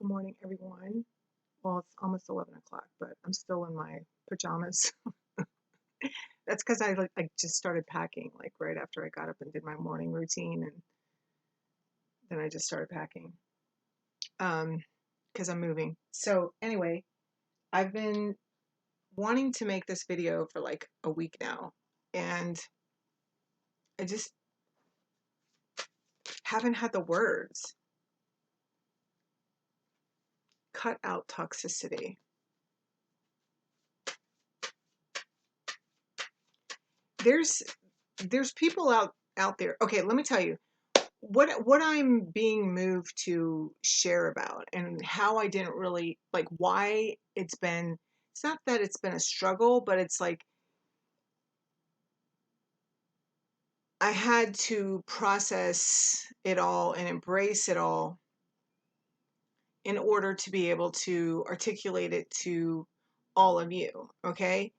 Good morning, everyone. Well, it's almost 11 o'clock, but I'm still in my pajamas. That's because I just started packing like right after I got up and did my morning routine, and then I just started packing because I'm moving. So anyway, I've been wanting to make this video for like a week now, and I just haven't had the words. Cut out toxicity. There's people out there. Okay, let me tell you. What I'm being moved to share about and how I didn't really like why it's not that it's been a struggle, but it's like I had to process it all and embrace it all in order to be able to articulate it to all of you. Okay.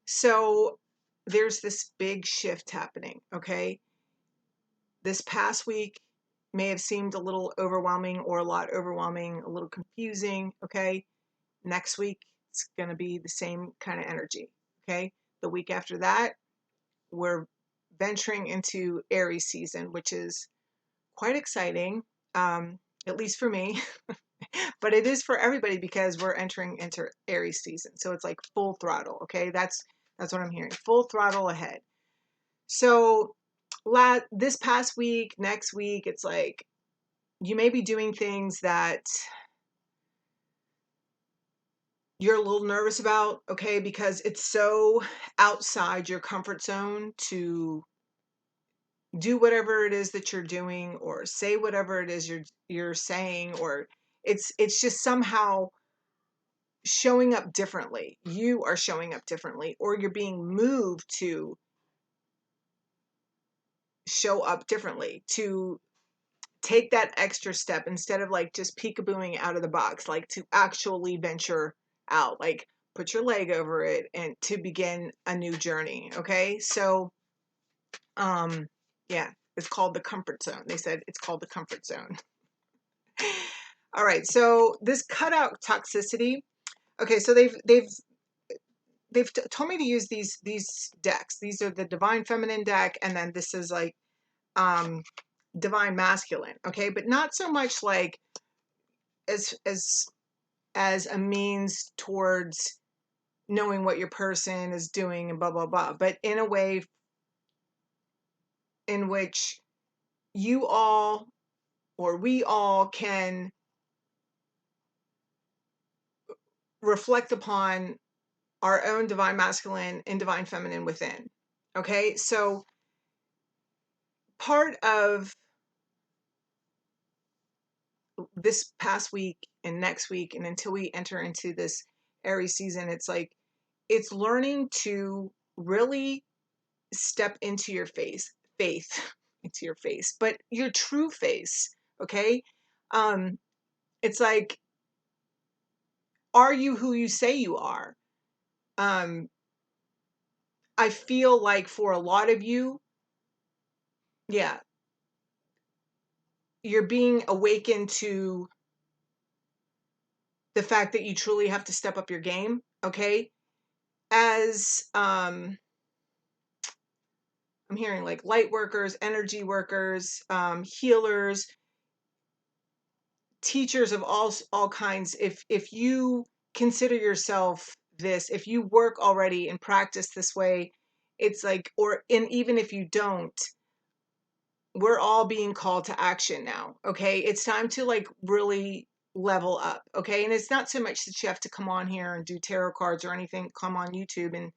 So there's this big shift happening. Okay. This past week may have seemed a little overwhelming or a lot overwhelming, a little confusing. Okay. Next week, it's going to be the same kind of energy. Okay. The week after that, we're venturing into Aries season, which is quite exciting, at least for me, but it is for everybody because we're entering into Aries season. So it's like full throttle. Okay. That's what I'm hearing. Full throttle ahead. So this past week, next week, it's like you may be doing things that you're a little nervous about, okay, because it's so outside your comfort zone to do whatever it is that you're doing or say whatever it is you're saying, or it's just somehow showing up differently. You are showing up differently, or you're being moved to show up differently, to take that extra step instead of like just peekabooing out of the box, like to actually venture out, like put your leg over it and to begin a new journey. Okay. So, yeah, it's called the comfort zone. They said it's called the comfort zone. All right. So this cutout toxicity. Okay. So they've told me to use these decks. These are the Divine Feminine deck. And then this is like, Divine Masculine. Okay. But not so much like, as a means towards knowing what your person is doing and blah blah blah, but in a way in which you all or we all can reflect upon our own divine masculine and divine feminine within. Okay, so part of this past week and next week and until we enter into this Aries season, it's like it's learning to really step into your faith into your face, but your true face. Okay. um it's like, are you who you say you are? um I feel like for a lot of you, yeah, you're being awakened to the fact that you truly have to step up your game. Okay. As I'm hearing like light workers, energy workers, healers, teachers of all kinds. If you consider yourself this, if you work already and practice this way, it's like, and even if you don't, we're all being called to action now. Okay, it's time to like really level up. Okay, and it's not so much that you have to come on here and do tarot cards or anything, come on YouTube and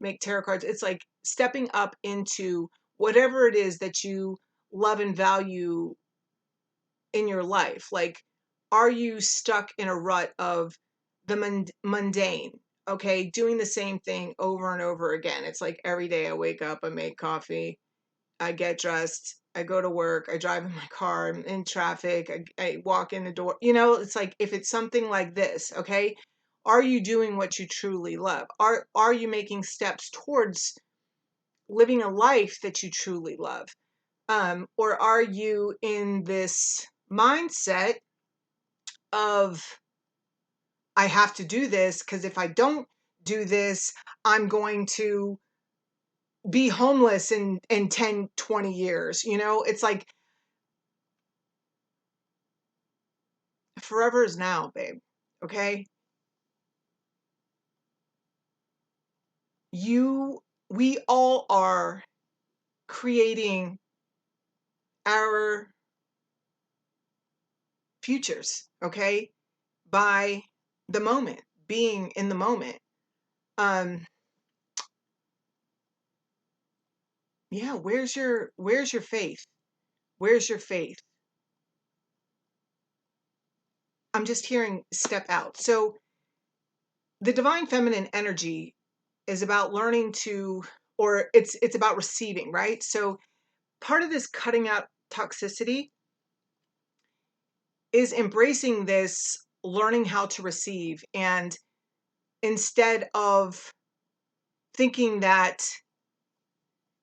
make tarot cards. It's like stepping up into whatever it is that you love and value in your life. Like, are you stuck in a rut of the mundane? Okay, doing the same thing over and over again. It's like every day I wake up, I make coffee, I get dressed, I go to work, I drive in my car, I'm in traffic, I walk in the door. It's like if it's something like this, okay, are you doing what you truly love? Are you making steps towards living a life that you truly love? Or are you in this mindset of I have to do this because if I don't do this, I'm going to be homeless in 10, 20 years. It's like forever is now, babe. Okay. We all are creating our futures, okay, by the moment, being in the moment. Um, yeah, where's your faith? Where's your faith? I'm just hearing step out. So the divine feminine energy is about learning to, or it's about receiving, right? So part of this cutting out toxicity is embracing this learning how to receive, and instead of thinking that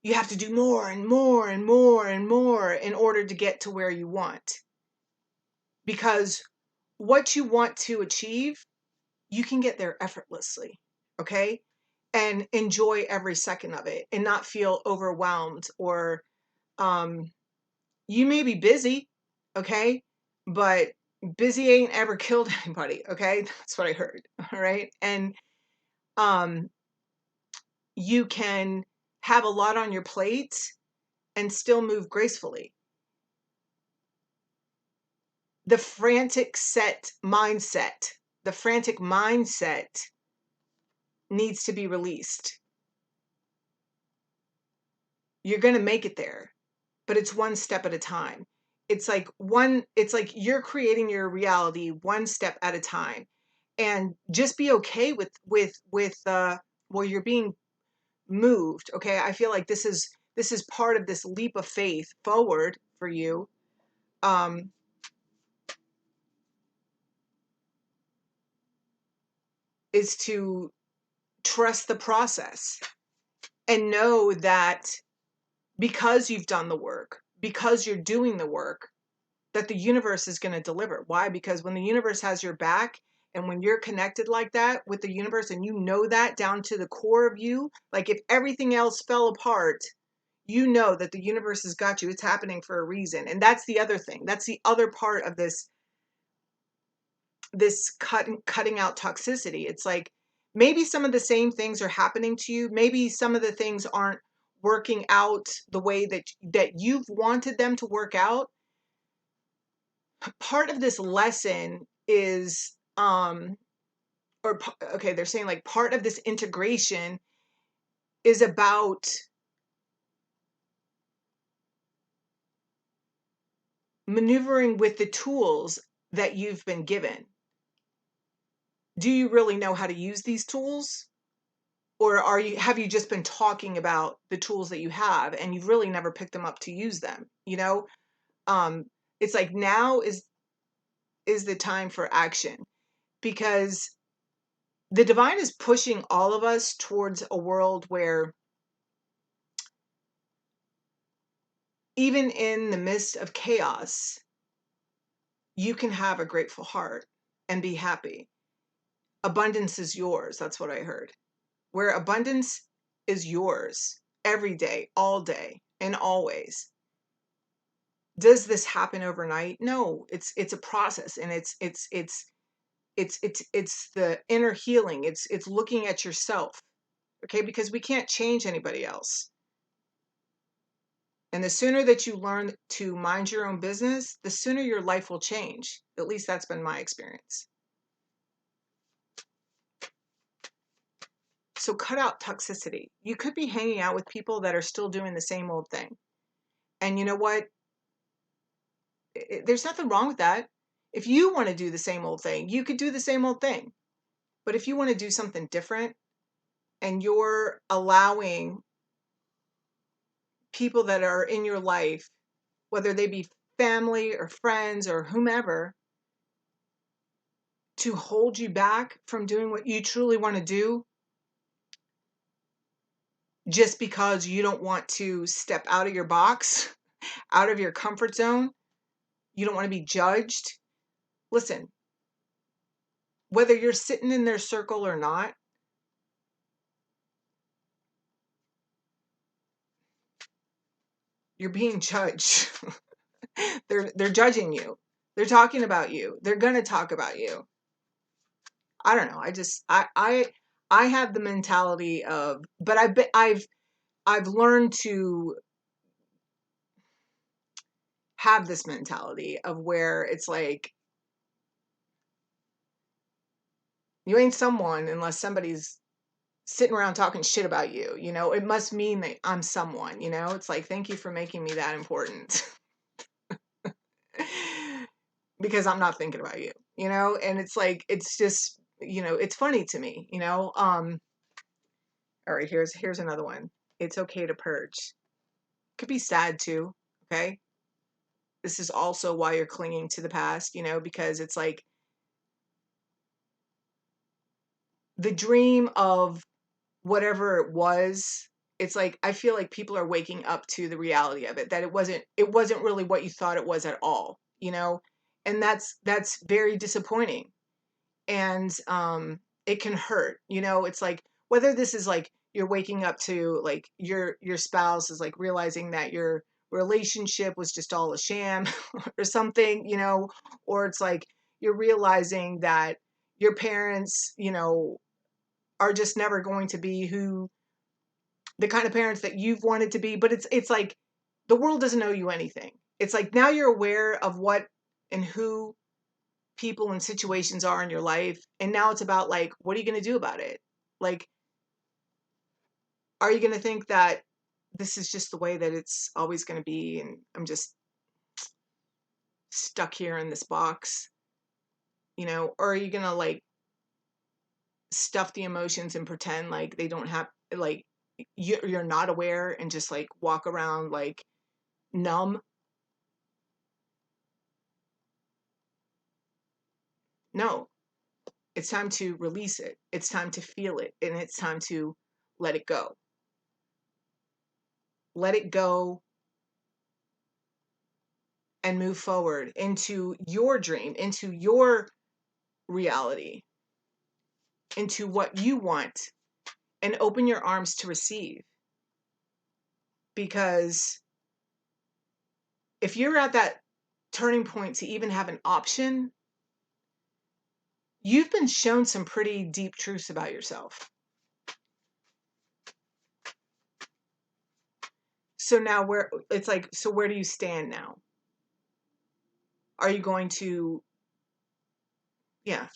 you have to do more and more and more and more in order to get to where you want. Because what you want to achieve, you can get there effortlessly, okay? And enjoy every second of it and not feel overwhelmed or um, you may be busy, okay? But busy ain't ever killed anybody, okay? That's what I heard, all right? And um, you can have a lot on your plate and still move gracefully. The frantic mindset needs to be released. You're going to make it there, but it's one step at a time. It's like you're creating your reality one step at a time. And just be okay with well, you're being moved, okay? I feel like this is part of this leap of faith forward for you. Um is to trust the process and know that because you've done the work, because you're doing the work, that the universe is going to deliver. Why? Because when the universe has your back and when you're connected like that with the universe and you know that down to the core of you, like if everything else fell apart, you know that the universe has got you. It's happening for a reason. And that's the other thing. That's the other part of this cutting out toxicity. It's like maybe some of the same things are happening to you. Maybe some of the things aren't working out the way that you've wanted them to work out. Part of this lesson is okay, they're saying like part of this integration is about maneuvering with the tools that you've been given. Do you really know how to use these tools? Or have you just been talking about the tools that you have and you've really never picked them up to use them? Um, it's like now is the time for action, because the divine is pushing all of us towards a world where even in the midst of chaos, you can have a grateful heart and be happy. Abundance is yours. That's what I heard. Where abundance is yours every day, all day, and always. Does this happen overnight? No, it's a process, and it's the inner healing. It's looking at yourself, okay? Because we can't change anybody else. And the sooner that you learn to mind your own business, the sooner your life will change. At least that's been my experience. So cut out toxicity. You could be hanging out with people that are still doing the same old thing. And you know what? There's nothing wrong with that. If you want to do the same old thing, you could do the same old thing. But if you want to do something different and you're allowing people that are in your life, whether they be family or friends or whomever, to hold you back from doing what you truly want to do just because you don't want to step out of your box, out of your comfort zone, you don't want to be judged. Listen, whether you're sitting in their circle or not, you're being judged. They're judging you. They're talking about you. They're gonna talk about you. I don't know. I have the mentality of, but I've learned to have this mentality of where it's like, you ain't someone unless somebody's sitting around talking shit about you. You know, it must mean that I'm someone. You know, it's like, thank you for making me that important. Because I'm not thinking about you, you know? And it's like, it's just, you know, it's funny to me, you know? All right, here's another one. It's okay to purge. Could be sad too, okay? This is also why you're clinging to the past, you know, because it's like the dream of whatever it was. It's like, I feel like people are waking up to the reality of it, that it wasn't really what you thought it was at all, you know? And that's very disappointing. And it can hurt, you know. It's like, whether this is like you're waking up to like your spouse is like realizing that your relationship was just all a sham or something, you know, or it's like you're realizing that your parents, you know, are just never going to be who the kind of parents that you've wanted to be. But it's like the world doesn't owe you anything. It's like now you're aware of what and who people and situations are in your life, and now it's about like, what are you going to do about it? Like, are you going to think that this is just the way that it's always going to be, and I'm just stuck here in this box, you know? Or are you going to like stuff the emotions and pretend like they don't have, like, you're not aware, and just like walk around like numb? No, it's time to release it. It's time to feel it, and it's time to let it go. Let it go and move forward into your dream, into your reality, into what you want, and open your arms to receive. Because if you're at that turning point to even have an option, you've been shown some pretty deep truths about yourself. So now it's like, so where do you stand now? Are you going to, yeah,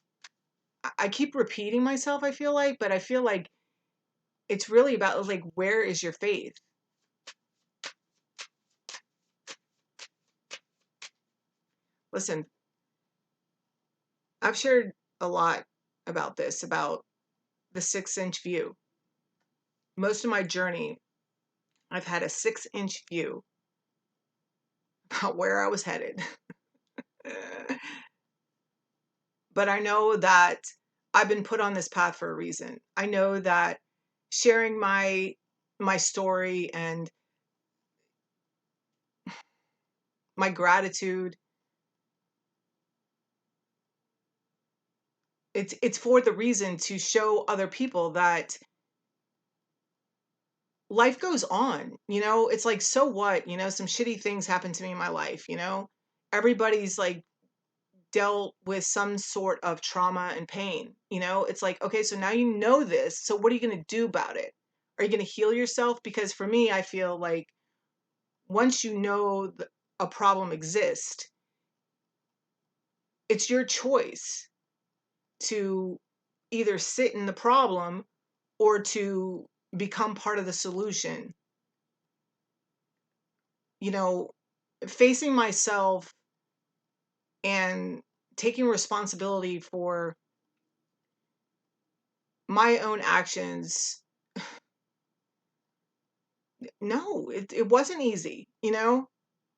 I keep repeating myself, I feel like, but I feel like it's really about like, where is your faith? Listen, I've shared a lot about this, about the 6-inch view. Most of my journey, I've had a 6-inch view about where I was headed. But I know that I've been put on this path for a reason. I know that sharing my story and my gratitude, it's for the reason to show other people that life goes on. You know, it's like, so what? You know, some shitty things happen to me in my life, you know? Everybody's like dealt with some sort of trauma and pain. You know, it's like, okay, so now you know this. So what are you going to do about it? Are you going to heal yourself? Because for me, I feel like once you know a problem exists, it's your choice to either sit in the problem or to become part of the solution. You know, facing myself and taking responsibility for my own actions, no, it wasn't easy, you know?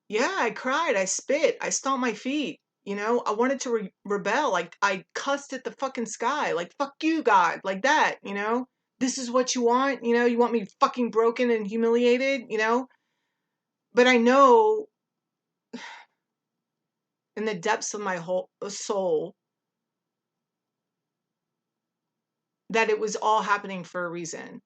Yeah, I cried, I spit, I stomped my feet, you know? I wanted to rebel, like, I cussed at the fucking sky, like, "Fuck you, God," like that, you know? "This is what you want?" You know? "You want me fucking broken and humiliated?" You know? But I know in the depths of my whole soul that it was all happening for a reason.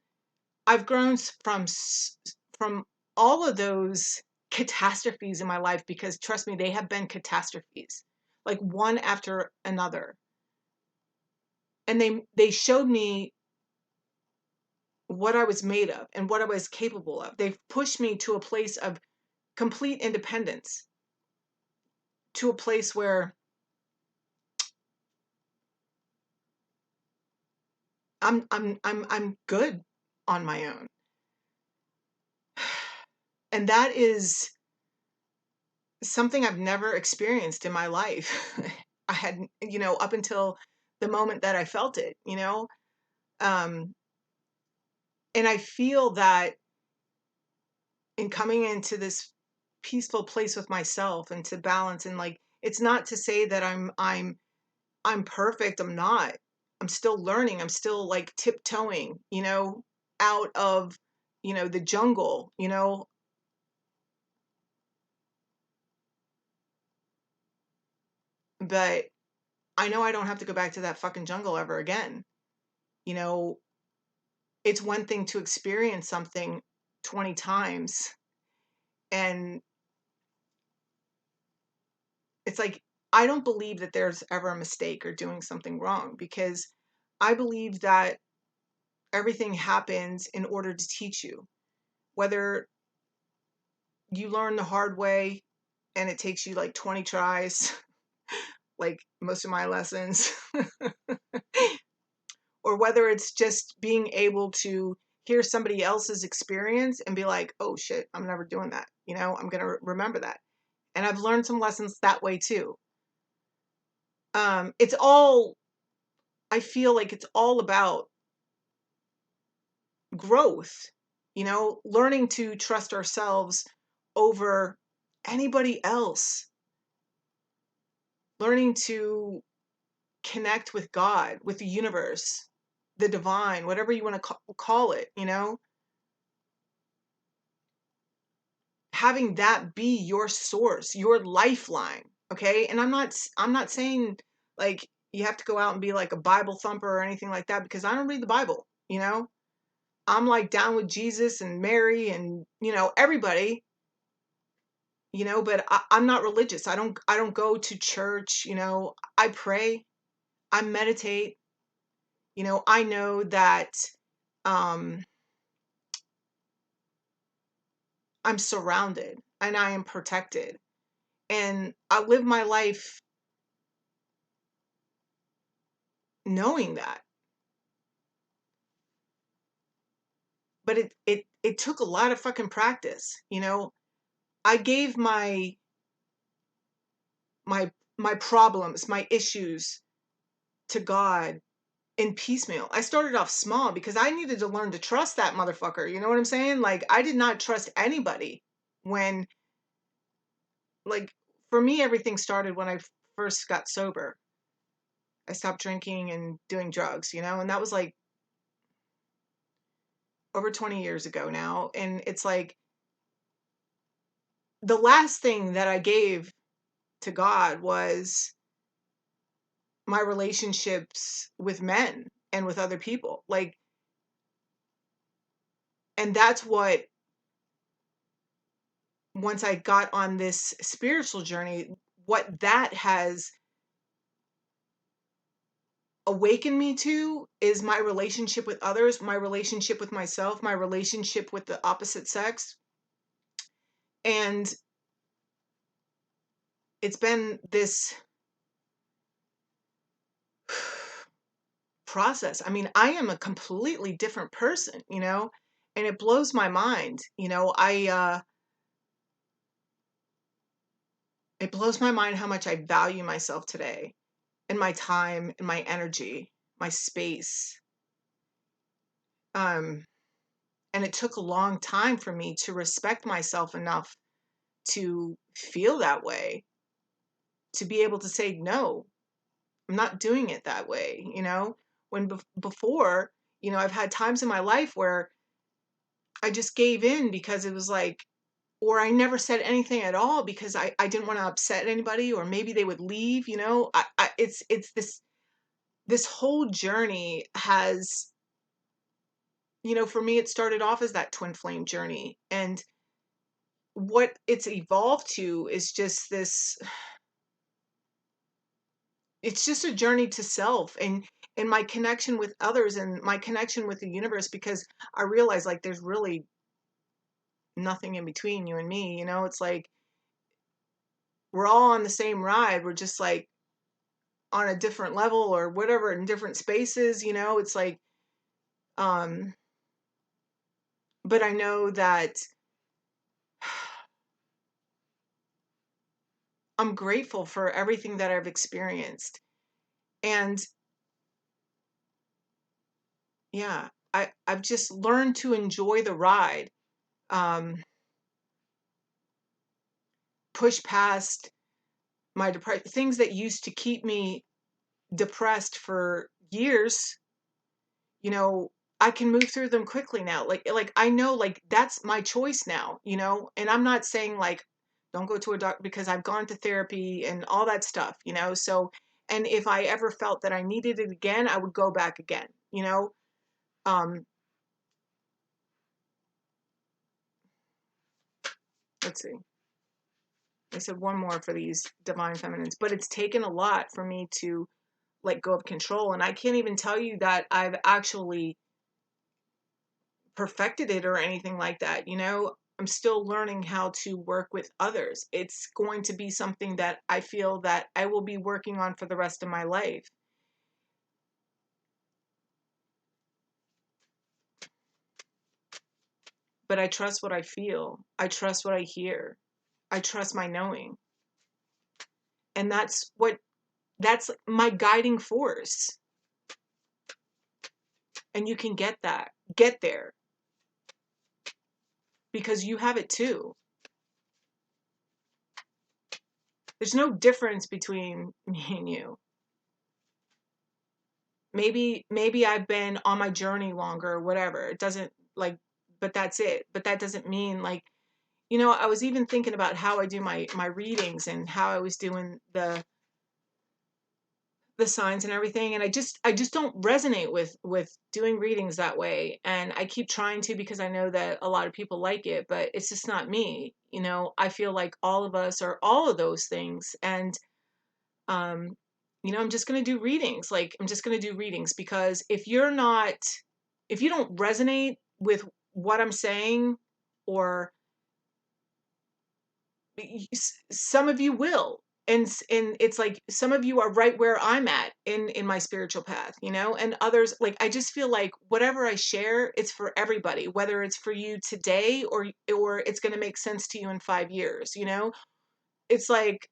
I've grown from all of those catastrophes in my life, because trust me, they have been catastrophes, like one after another. And they showed me what I was made of and what I was capable of. They've pushed me to a place of complete independence, to a place where I'm good on my own. And that is something I've never experienced in my life. I had, up until the moment that I felt it, um, and I feel that in coming into this peaceful place with myself and to balance, and like, it's not to say that I'm perfect. I'm not. I'm still learning. I'm still like tiptoeing, out of, the jungle, but I know I don't have to go back to that fucking jungle ever again. You know, it's one thing to experience something 20 times, and it's like, I don't believe that there's ever a mistake or doing something wrong, because I believe that everything happens in order to teach you. Whether you learn the hard way and it takes you like 20 tries, like most of my lessons, or whether it's just being able to hear somebody else's experience and be like, oh shit, I'm never doing that. I'm going to remember that. And I've learned some lessons that way too. It's all, I feel like it's all about growth, learning to trust ourselves over anybody else, learning to connect with God, with the universe, the divine, whatever you want to call it, having that be your source, your lifeline. Okay. And I'm not saying like you have to go out and be like a Bible thumper or anything like that, because I don't read the Bible, I'm like down with Jesus and Mary and, everybody, but I'm not religious. I don't go to church, I pray, I meditate, I know that, um, I'm surrounded and I am protected, and I live my life knowing that. But it took a lot of fucking practice, I gave my problems, my issues to God in piecemeal. I started off small because I needed to learn to trust that motherfucker. You know what I'm saying? Like, I did not trust anybody when, like, for me, everything started when I first got sober. I stopped drinking and doing drugs, and that was like over 20 years ago now. And it's like the last thing that I gave to God was my relationships with men and with other people. Like, and that's what, once I got on this spiritual journey, what that has awakened me to is my relationship with others, my relationship with myself, my relationship with the opposite sex. And it's been this process. I mean, I am a completely different person, and it blows my mind. It blows my mind how much I value myself today, and my time and my energy, my space. Um, and it took a long time for me to respect myself enough to feel that way, to be able to say, no, I'm not doing it that way. When before, I've had times in my life where I just gave in because it was like, or I never said anything at all because I didn't want to upset anybody, or maybe they would leave, it's this whole journey has, for me, it started off as that twin flame journey. And what it's evolved to is just this, it's just a journey to self and my connection with others and my connection with the universe, because I realize like there's really nothing in between you and me. It's like we're all on the same ride. We're just like on a different level or whatever, in different spaces. It's like, um but I know that I'm grateful for everything that I've experienced. And yeah, I've just learned to enjoy the ride. um Push past my depression, things that used to keep me depressed for years. you know I can move through them quickly now. Like I know, like that's my choice now. And I'm not saying like don't go to a doctor, because I've gone to therapy and all that stuff. So, and if I ever felt that I needed it again, I would go back again. um let's see, I said one more for these divine feminines, but it's taken a lot for me to let go of control. And I can't even tell you that I've actually perfected it or anything like that. I'm still learning how to work with others. It's going to be something that I feel that I will be working on for the rest of my life. But I trust what I feel. I trust what I hear. I trust my knowing. And that's my guiding force. And you can get there, because you have it too. There's no difference between me and you. Maybe I've been on my journey longer or whatever. It doesn't like, but that's it. But that doesn't mean like, I was even thinking about how I do my readings and how I was doing the signs and everything. And I just don't resonate with doing readings that way. And I keep trying to, because I know that a lot of people like it, but it's just not me. I feel like all of us are all of those things. And um I'm just going to do readings. Like I'm just going to do readings, because if you don't resonate with what I'm saying, or some of you will. And it's like some of you are right where I'm at in my spiritual path, and others, like I just feel like whatever I share, it's for everybody, whether it's for you today or it's going to make sense to you in 5 years. It's like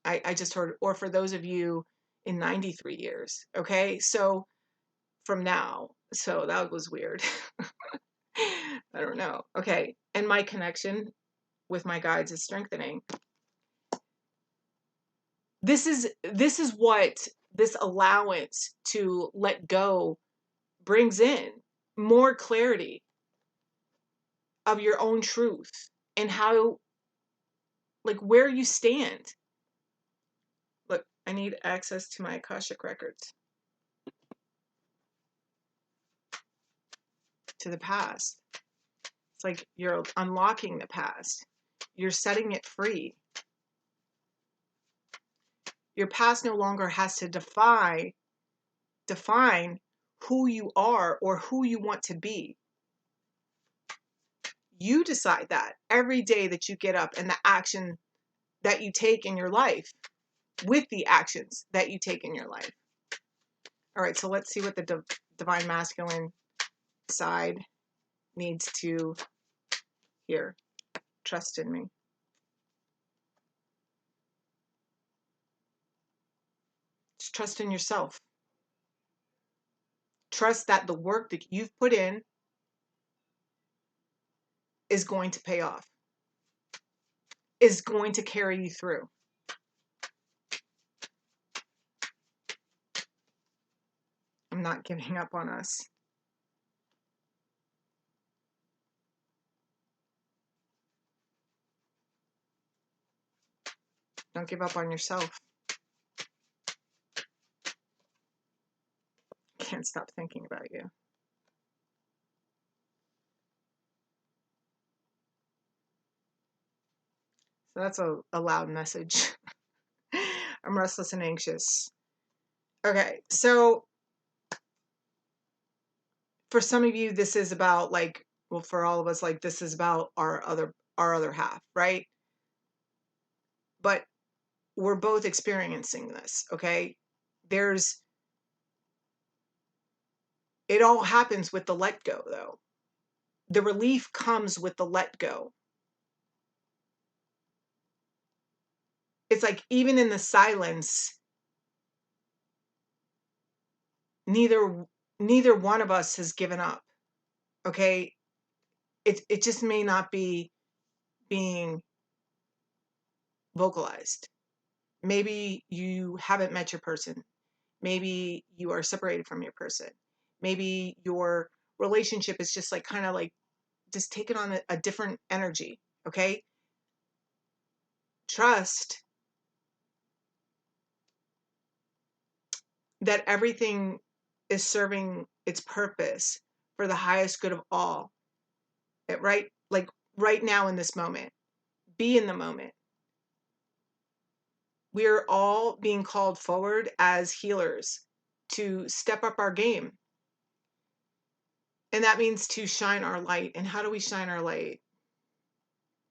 I just heard, or for those of you in 93 years. Okay. So from now, so that was weird. I don't know. Okay. And my connection with my guides is strengthening. This is what this allowance to let go brings in: more clarity of your own truth and how, like, where you stand. Look, I need access to my Akashic records, to the past. It's like you're unlocking the past. You're setting it free. Your past no longer has to define who you are or who you want to be. You decide that every day that you get up, and the action that you take in your life, with the actions that you take in your life. All right, so let's see what the divine masculine side needs to hear. Trust in me. Just trust in yourself. Trust that the work that you've put in is going to pay off, is going to carry you through. I'm not giving up on us. Don't give up on yourself. can't stop thinking about you. So that's a loud message. I'm restless and anxious. Okay, so for some of you, this is about like, well, for all of us, like this is about our other half, right? But we're both experiencing this, okay? There's It all happens with the let go, though. The relief comes with the let go. It's like even in the silence, neither one of us has given up. Okay? It just may not be being vocalized. Maybe you haven't met your person. Maybe you are separated from your person. Maybe your relationship is just like kind of like just taking on a different energy. Okay? Trust that everything is serving its purpose for the highest good of all. Right? Like right now in this moment. Be in the moment. We're all being called forward as healers to step up our game. And that means to shine our light. And how do we shine our light?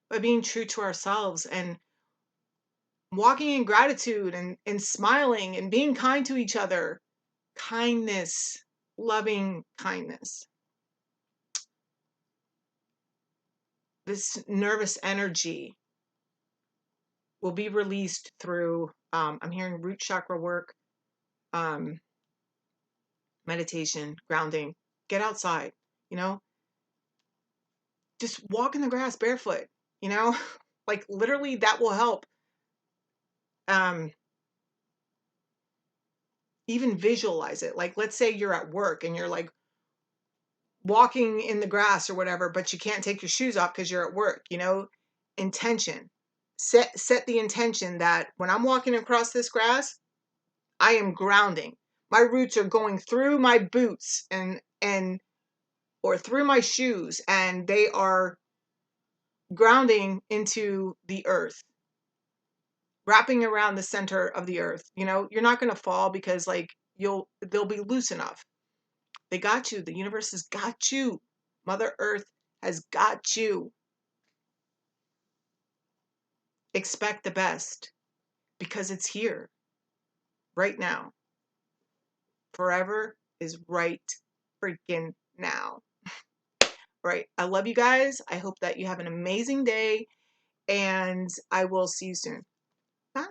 By being true to ourselves and walking in gratitude and smiling and being kind to each other. Kindness, loving kindness. This nervous energy will be released through, I'm hearing root chakra work, meditation, grounding. Get outside, you know, just walk in the grass barefoot, you know, like literally that will help. Even visualize it. Like, let's say you're at work and you're like walking in the grass or whatever, but you can't take your shoes off because you're at work, you know, intention. Set the intention that when I'm walking across this grass, I am grounding. My roots are going through my boots and or through my shoes, and they are grounding into the earth, wrapping around the center of the earth. You know, you're not going to fall because like they'll be loose enough. They got you. The universe has got you. Mother Earth has got you. Expect the best because it's here right now. Forever is right freaking now. Right. I love you guys. I hope that you have an amazing day and I will see you soon. Bye.